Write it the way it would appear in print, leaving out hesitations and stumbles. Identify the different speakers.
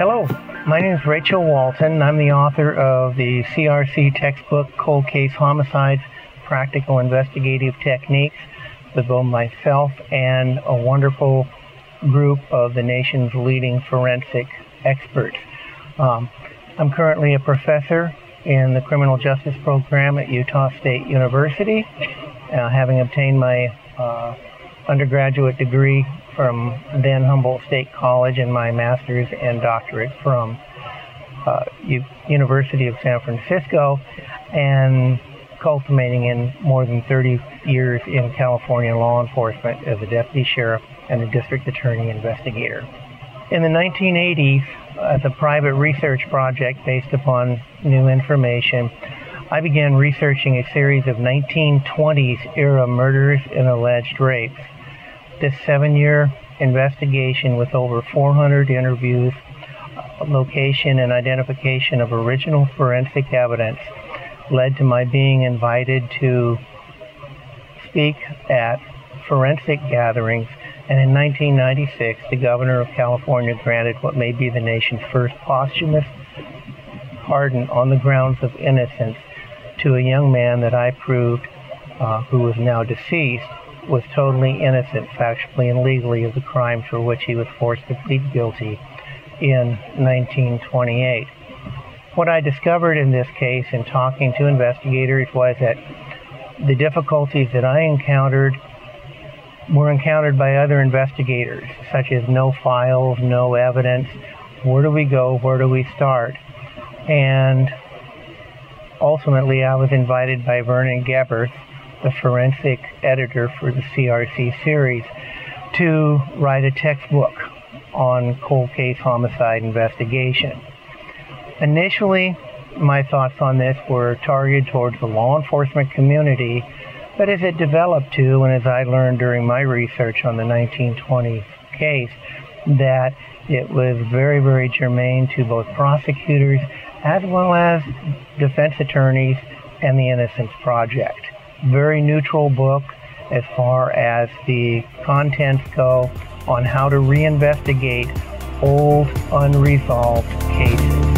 Speaker 1: Hello, my name is Rachel Walton. I'm the author of the CRC textbook, Cold Case Homicides, Practical Investigative Techniques, with both myself and a wonderful group of the nation's leading forensic experts. I'm currently a professor in the criminal justice program at Utah State University, having obtained my undergraduate degree from then Humboldt State College and my master's and doctorate from University of San Francisco, and culminating in more than 30 years in California law enforcement as a deputy sheriff and a district attorney investigator. In the 1980s, as a private research project based upon new information, I began researching a series of 1920s era murders and alleged rapes. This 7-year investigation with over 400 interviews, location and identification of original forensic evidence led to my being invited to speak at forensic gatherings, and in 1996 the governor of California granted what may be the nation's first posthumous pardon on the grounds of innocence to a young man that I proved, who is now deceased, was totally innocent factually and legally of the crimes for which he was forced to plead guilty in 1928. What I discovered in this case in talking to investigators was that the difficulties that I encountered were encountered by other investigators, such as no files, no evidence. Where do we go? Where do we start? And ultimately, I was invited by Vernon Geberth, the forensic editor for the CRC series, to write a textbook on cold case homicide investigation. Initially, my thoughts on this were targeted towards the law enforcement community, but as it developed to, and as I learned during my research on the 1920 case, that it was very, very germane to both prosecutors as well as defense attorneys and the Innocence Project. Very neutral book as far as the contents go on how to reinvestigate old unresolved cases.